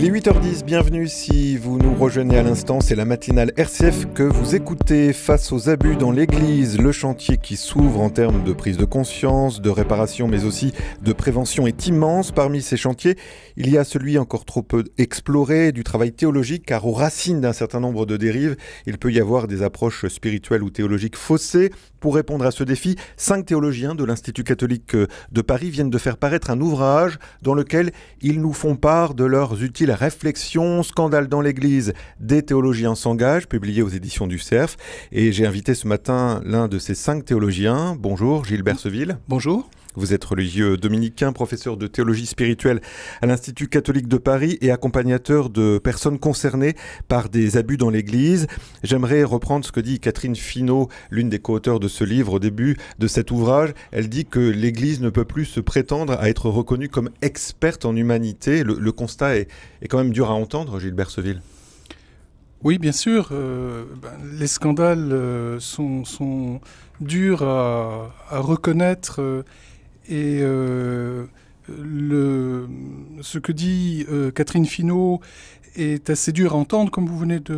Il est 8h10, bienvenue si vous nous rejoignez à l'instant, c'est la matinale RCF que vous écoutez. Face aux abus dans l'Église, le chantier qui s'ouvre en termes de prise de conscience, de réparation mais aussi de prévention est immense. Parmi ces chantiers, il y a celui encore trop peu exploré du travail théologique, car aux racines d'un certain nombre de dérives, il peut y avoir des approches spirituelles ou théologiques faussées. Pour répondre à ce défi, 5 théologiens de l'Institut catholique de Paris viennent de faire paraître un ouvrage dans lequel ils nous font part de leurs utiles réflexions. Scandale dans l'Église, des théologiens s'engagent, publié aux éditions du Cerf. Et j'ai invité ce matin l'un de ces 5 théologiens. Bonjour, Gilles Berseville. Bonjour. Vous êtes religieux dominicain, professeur de théologie spirituelle à l'Institut catholique de Paris et accompagnateur de personnes concernées par des abus dans l'Église. J'aimerais reprendre ce que dit Catherine Finot, l'une des co-auteurs de ce livre, au début de cet ouvrage. Elle dit que l'Église ne peut plus se prétendre à être reconnue comme experte en humanité. Le constat est quand même dur à entendre, Gilles Berseville. Oui, bien sûr. Les scandales sont durs à reconnaître. Et ce que dit Catherine Finot est assez dur à entendre, comme vous venez de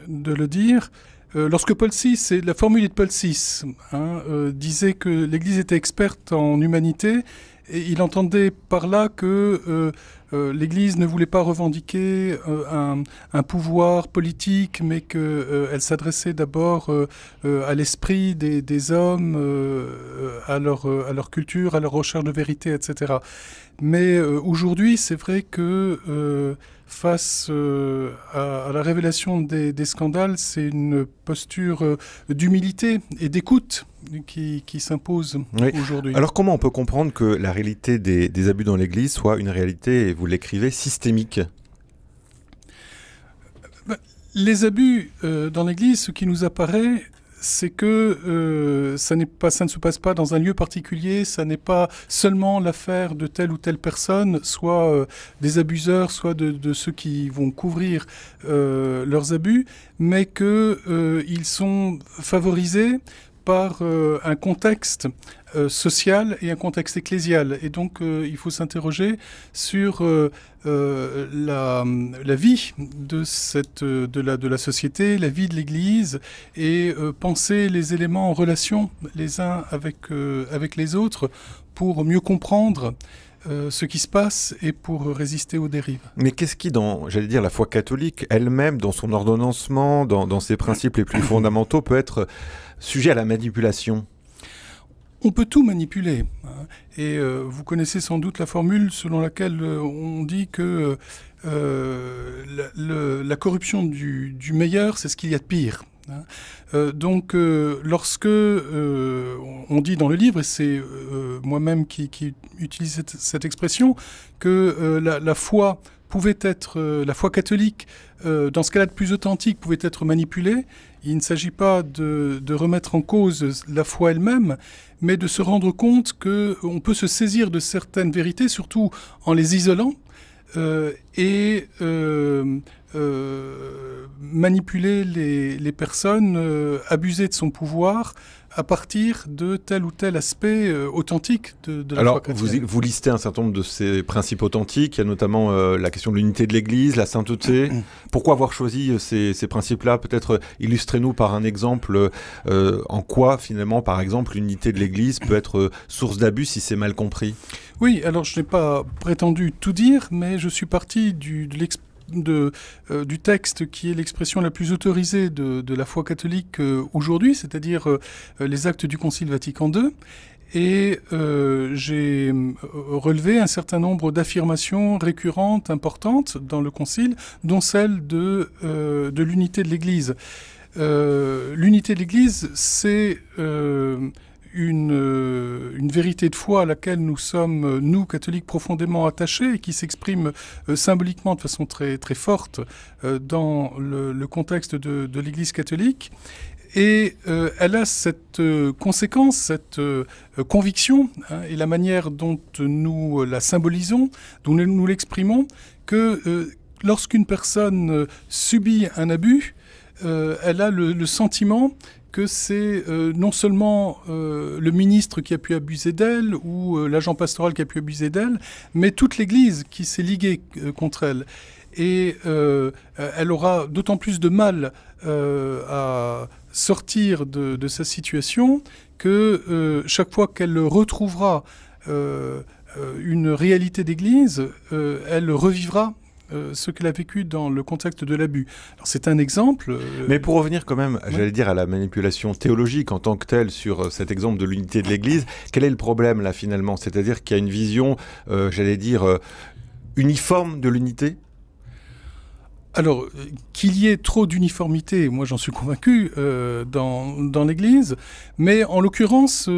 le dire. Lorsque Paul VI, c'est la formule de Paul VI, disait que l'Église était experte en humanité, et il entendait par là que l'Église ne voulait pas revendiquer un pouvoir politique, mais qu'elle s'adressait d'abord à l'esprit des hommes, à leur culture, à leur recherche de vérité, etc. Mais aujourd'hui, c'est vrai que face à la révélation des scandales, c'est une posture d'humilité et d'écoute qui s'impose aujourd'hui. Alors comment on peut comprendre que la réalité des abus dans l'Église soit une réalité, et vous l'écrivez, systémique ? Les abus dans l'Église, ce qui nous apparaît, c'est que ça ne se passe pas dans un lieu particulier, ça n'est pas seulement l'affaire de telle ou telle personne, soit des abuseurs, soit de ceux qui vont couvrir leurs abus, mais qu'ils sont favorisés par un contexte social et un contexte ecclésial. Et donc, il faut s'interroger sur la vie de la société, la vie de l'Église, et penser les éléments en relation les uns avec les autres pour mieux comprendre ce qui se passe et pour résister aux dérives. Mais qu'est-ce qui, j'allais dire, la foi catholique elle-même, dans son ordonnancement, dans ses principes les plus fondamentaux, peut être sujet à la manipulation ? On peut tout manipuler. Et vous connaissez sans doute la formule selon laquelle on dit que la corruption du meilleur, c'est ce qu'il y a de pire. Donc, lorsque on dit dans le livre, et c'est moi-même qui utilise cette expression, que la foi pouvait être, la foi catholique, dans ce qu'elle a de plus authentique, pouvait être manipulée. Il ne s'agit pas de remettre en cause la foi elle-même, mais de se rendre compte qu'on peut se saisir de certaines vérités, surtout en les isolant, et manipuler les personnes, abuser de son pouvoir à partir de tel ou tel aspect authentique de la foi chrétienne. Alors, vous listez un certain nombre de ces principes authentiques. Il y a notamment la question de l'unité de l'Église, la sainteté. Pourquoi avoir choisi ces principes-là ? Peut-être illustrez-nous par un exemple en quoi, finalement, par exemple, l'unité de l'Église peut être source d'abus si c'est mal compris. Oui, alors je n'ai pas prétendu tout dire, mais je suis parti du texte qui est l'expression la plus autorisée de la foi catholique aujourd'hui, c'est-à-dire les actes du Concile Vatican II. Et j'ai relevé un certain nombre d'affirmations récurrentes, importantes dans le Concile, dont celle de l'unité de l'Église. L'unité de l'Église, c'est une vérité de foi à laquelle nous sommes, nous, catholiques, profondément attachés et qui s'exprime symboliquement de façon très, très forte dans le contexte de l'Église catholique. Et elle a cette conséquence, cette conviction, et la manière dont nous la symbolisons, dont nous l'exprimons, que lorsqu'une personne subit un abus, elle a le sentiment que c'est non seulement le ministre qui a pu abuser d'elle ou l'agent pastoral qui a pu abuser d'elle, mais toute l'Église qui s'est liguée contre elle. et elle aura d'autant plus de mal à sortir de sa situation que chaque fois qu'elle retrouvera une réalité d'église, elle revivra ce qu'elle a vécu dans le contexte de l'abus. Alors c'est un exemple. Mais pour revenir quand même, j'allais dire, à la manipulation théologique en tant que telle sur cet exemple de l'unité de l'Église, quel est le problème là finalement? C'est-à-dire qu'il y a une vision, j'allais dire, uniforme de l'unité? Alors, qu'il y ait trop d'uniformité, moi j'en suis convaincu dans l'Église, mais en l'occurrence,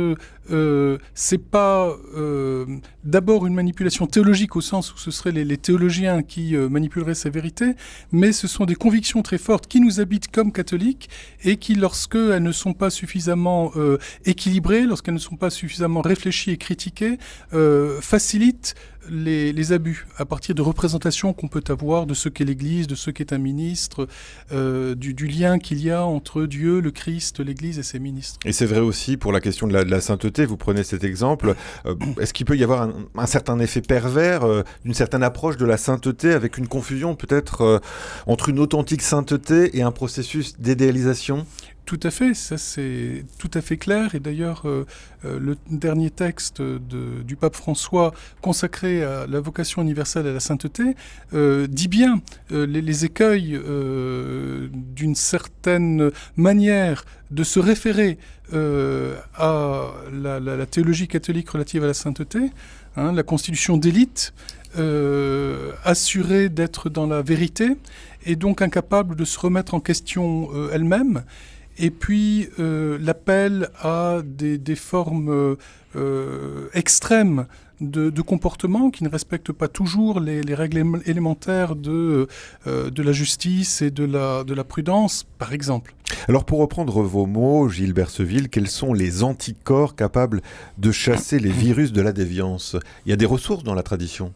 c'est pas d'abord une manipulation théologique au sens où ce seraient les théologiens qui manipuleraient ces vérités, mais ce sont des convictions très fortes qui nous habitent comme catholiques et qui, lorsqu'elles ne sont pas suffisamment équilibrées, lorsqu'elles ne sont pas suffisamment réfléchies et critiquées, facilitent les abus à partir de représentations qu'on peut avoir de ce qu'est l'Église, de ce qu'est un ministre, du lien qu'il y a entre Dieu, le Christ, l'Église et ses ministres. Et c'est vrai aussi pour la question de la sainteté, vous prenez cet exemple, est-ce qu'il peut y avoir un certain effet pervers, une certaine approche de la sainteté avec une confusion peut-être entre une authentique sainteté et un processus d'idéalisation ? Tout à fait, ça c'est tout à fait clair. Et d'ailleurs, le dernier texte du pape François consacré à la vocation universelle à la sainteté dit bien les écueils d'une certaine manière de se référer à la théologie catholique relative à la sainteté, la constitution d'élite, assurée d'être dans la vérité et donc incapable de se remettre en question elle-même. Et puis l'appel à des formes extrêmes de comportement qui ne respectent pas toujours les règles élémentaires de la justice et de la prudence, par exemple. Alors pour reprendre vos mots, Gilles Berseville, quels sont les anticorps capables de chasser les virus de la déviance? Il y a des ressources dans la tradition?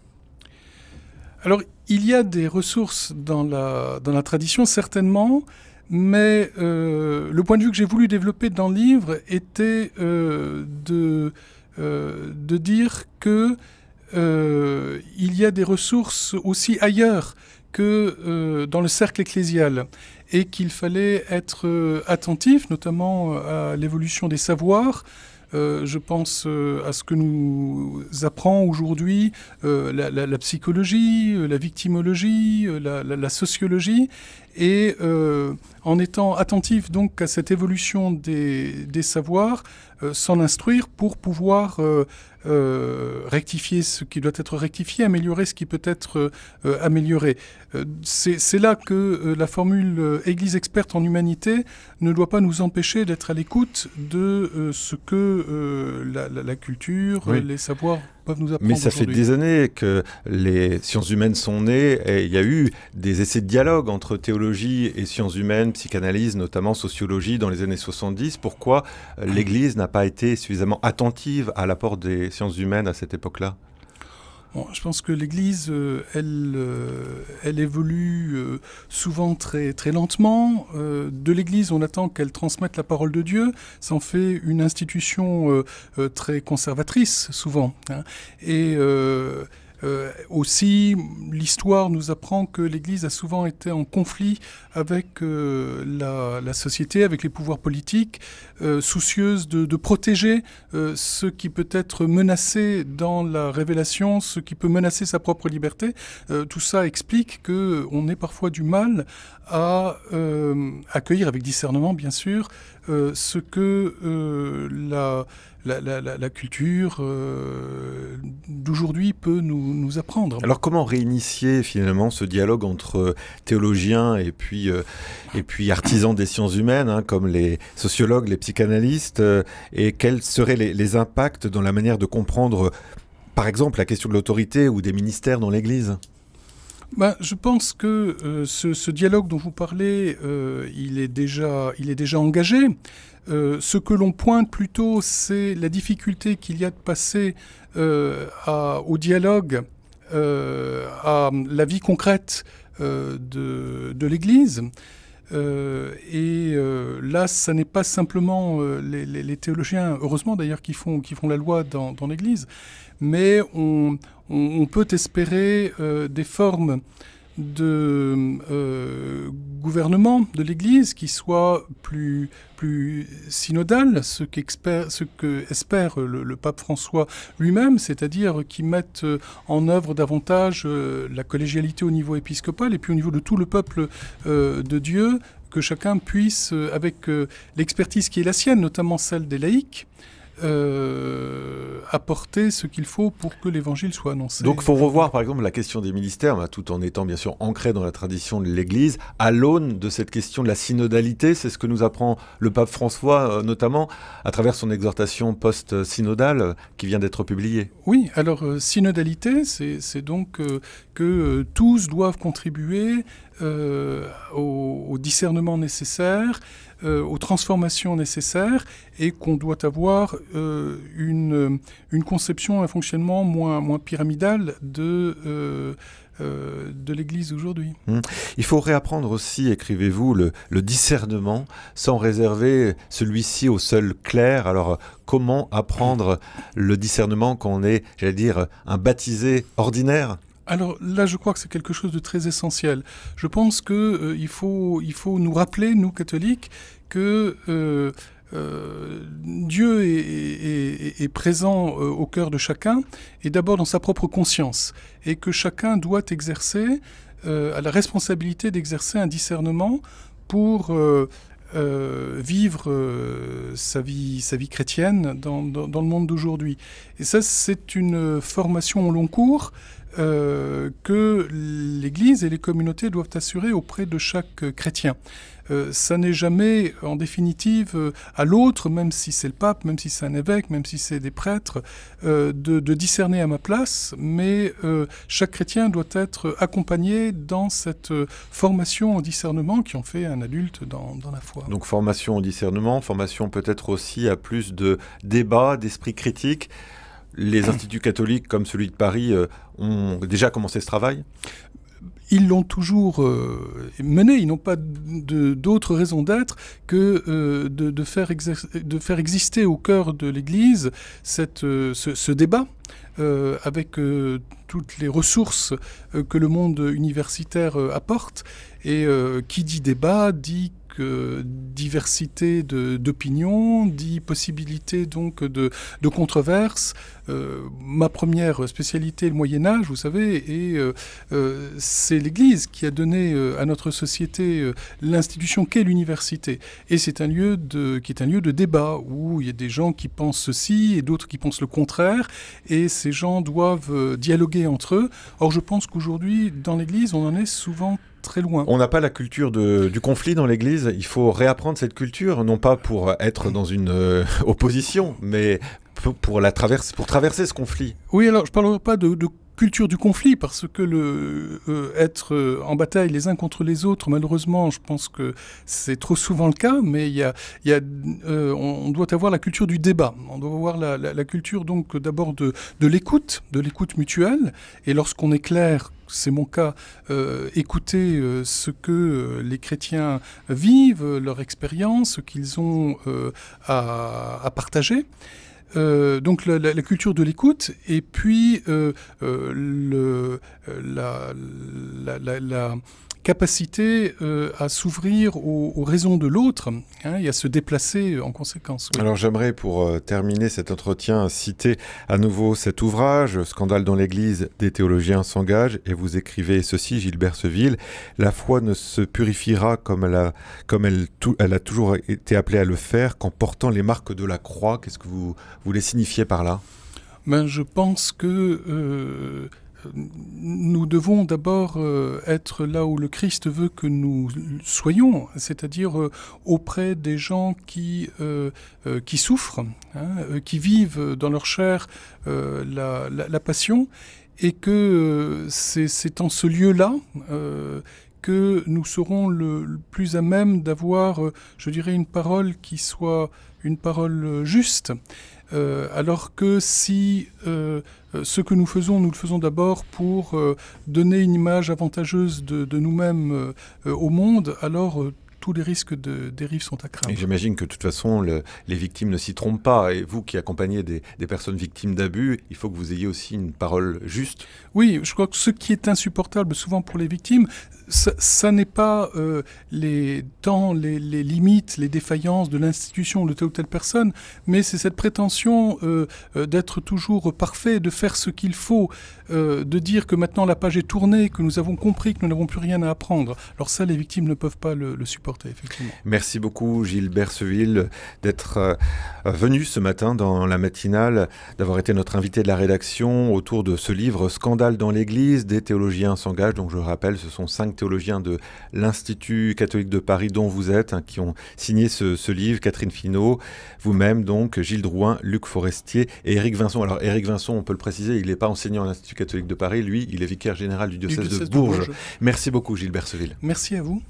Alors il y a des ressources dans la tradition, certainement. Mais le point de vue que j'ai voulu développer dans le livre était de dire que il y a des ressources aussi ailleurs que dans le cercle ecclésial et qu'il fallait être attentif, notamment à l'évolution des savoirs. Je pense à ce que nous apprend aujourd'hui la psychologie, la victimologie, la sociologie, et en étant attentif donc à cette évolution des savoirs, s'en instruire pour pouvoir rectifier ce qui doit être rectifié, améliorer ce qui peut être amélioré. C'est là que la formule Église experte en humanité ne doit pas nous empêcher d'être à l'écoute de ce que la culture, oui, les savoirs peuvent nous apprendre. Mais ça fait des années que les sciences humaines sont nées et il y a eu des essais de dialogue entre théologie et sciences humaines, psychanalyse, notamment sociologie dans les années 70. Pourquoi l'Église n'a pas été suffisamment attentive à l'apport des sciences humaines à cette époque-là ? Bon, je pense que l'Église, elle évolue souvent très, très lentement. De l'Église, on attend qu'elle transmette la parole de Dieu. Ça en fait une institution très conservatrice, souvent. Et aussi, l'histoire nous apprend que l'Église a souvent été en conflit avec la société, avec les pouvoirs politiques, soucieuse de protéger ce qui peut être menacé dans la révélation, ce qui peut menacer sa propre liberté. Tout ça explique qu'on ait parfois du mal à accueillir avec discernement, bien sûr, ce que la culture d'aujourd'hui peut nous apprendre. Alors comment réinitier finalement ce dialogue entre théologiens et puis artisans des sciences humaines, comme les sociologues, les psychanalystes, et quels seraient les impacts dans la manière de comprendre, par exemple, la question de l'autorité ou des ministères dans l'Église ? Je pense que ce dialogue dont vous parlez, il est déjà engagé. Ce que l'on pointe plutôt, c'est la difficulté qu'il y a de passer au dialogue, à la vie concrète de l'Église. Là, ça n'est pas simplement les théologiens, heureusement d'ailleurs, qui font la loi dans l'Église, mais on peut espérer des formes gouvernement de l'Église qui soit plus synodal, ce que espère le pape François lui-même, c'est-à-dire qu'il mette en œuvre davantage la collégialité au niveau épiscopal et puis au niveau de tout le peuple de Dieu, que chacun puisse, avec l'expertise qui est la sienne, notamment celle des laïcs, apporter ce qu'il faut pour que l'évangile soit annoncé. Donc il faut revoir par exemple la question des ministères, tout en étant bien sûr ancré dans la tradition de l'Église, à l'aune de cette question de la synodalité. C'est ce que nous apprend le pape François, notamment à travers son exhortation post-synodale qui vient d'être publiée. Oui, alors synodalité, c'est donc que tous doivent contribuer au discernement nécessaire, aux transformations nécessaires, et qu'on doit avoir une conception, un fonctionnement moins pyramidal de l'Église aujourd'hui. Il faut réapprendre aussi, écrivez-vous, le discernement, sans réserver celui-ci au seul clerc. Alors, comment apprendre le discernement quand on est, j'allais dire, un baptisé ordinaire ? Alors là, je crois que c'est quelque chose de très essentiel. Je pense qu'il faut nous rappeler, nous catholiques, que Dieu est présent au cœur de chacun, et d'abord dans sa propre conscience, et que chacun doit exercer, a la responsabilité d'exercer un discernement pour vivre sa vie chrétienne dans le monde d'aujourd'hui. Et ça, c'est une formation au long cours que l'Église et les communautés doivent assurer auprès de chaque chrétien. Ça n'est jamais, en définitive, à l'autre, même si c'est le pape, même si c'est un évêque, même si c'est des prêtres, de discerner à ma place, mais chaque chrétien doit être accompagné dans cette formation au discernement qui en fait un adulte dans la foi. Donc formation au discernement, formation peut-être aussi à plus de débat, d'esprit critique. Les instituts catholiques comme celui de Paris ont déjà commencé ce travail ? Ils l'ont toujours mené, ils n'ont pas d'autre raison d'être que de faire exister au cœur de l'Église ce débat avec toutes les ressources que le monde universitaire apporte. Et qui dit débat dit diversité d'opinions, dit possibilité donc de controverses. Ma première spécialité, le Moyen-Âge, vous savez, et c'est l'Église qui a donné à notre société l'institution qu'est l'université. Et c'est un lieu qui est un lieu de débat, où il y a des gens qui pensent ceci et d'autres qui pensent le contraire, et ces gens doivent dialoguer entre eux. Or, je pense qu'aujourd'hui, dans l'Église, on en est souvent très loin. On n'a pas la culture du conflit dans l'Église. Il faut réapprendre cette culture, non pas pour être dans une opposition, mais pour traverser ce conflit. Oui, alors je ne parlerai pas de culture du conflit, parce que être en bataille les uns contre les autres, malheureusement, je pense que c'est trop souvent le cas, mais on doit avoir la culture du débat. On doit avoir la culture donc d'abord de l'écoute mutuelle, et lorsqu'on est clair, c'est mon cas, écouter ce que les chrétiens vivent, leur expérience, ce qu'ils ont à partager. Donc la culture de l'écoute, et puis la capacité à s'ouvrir aux raisons de l'autre, et à se déplacer en conséquence. Oui. Alors j'aimerais, pour terminer cet entretien, citer à nouveau cet ouvrage, Scandale dans l'Église, des théologiens s'engagent, et vous écrivez ceci, Gilbert Seville: la foi ne se purifiera comme elle a toujours été appelée à le faire, qu'en portant les marques de la croix. Qu'est-ce que vous voulez signifier par là ? Je pense que nous devons d'abord être là où le Christ veut que nous soyons, c'est-à-dire auprès des gens qui souffrent, qui vivent dans leur chair la passion, et que c'est en ce lieu-là que nous serons le plus à même d'avoir, je dirais, une parole qui soit une parole juste. Alors que si ce que nous le faisons d'abord pour donner une image avantageuse de nous-mêmes au monde, alors tous les risques de dérive sont à craindre. Et j'imagine que de toute façon, les victimes ne s'y trompent pas. Et vous qui accompagnez des personnes victimes d'abus, il faut que vous ayez aussi une parole juste. Oui, je crois que ce qui est insupportable souvent pour les victimes, ça n'est pas les limites, les défaillances de l'institution de telle ou telle personne, mais c'est cette prétention d'être toujours parfait, de faire ce qu'il faut, de dire que maintenant la page est tournée, que nous avons compris que nous n'avons plus rien à apprendre. Alors ça, les victimes ne peuvent pas le supporter, effectivement. Merci beaucoup Gilles Berseville d'être venu ce matin dans la matinale, d'avoir été notre invité de la rédaction autour de ce livre « Scandale dans l'Église ». Des théologiens s'engagent, donc je rappelle, ce sont 5 théologiens de l'Institut catholique de Paris dont vous êtes, qui ont signé ce livre, Catherine Finot, vous-même donc, Gilles Drouin, Luc Forestier et Éric Vincent. Alors Éric Vincent, on peut le préciser, il n'est pas enseignant à l'Institut catholique de Paris, lui, il est vicaire général du diocèse de Bourges. Merci beaucoup Gilles Berseville. Merci à vous.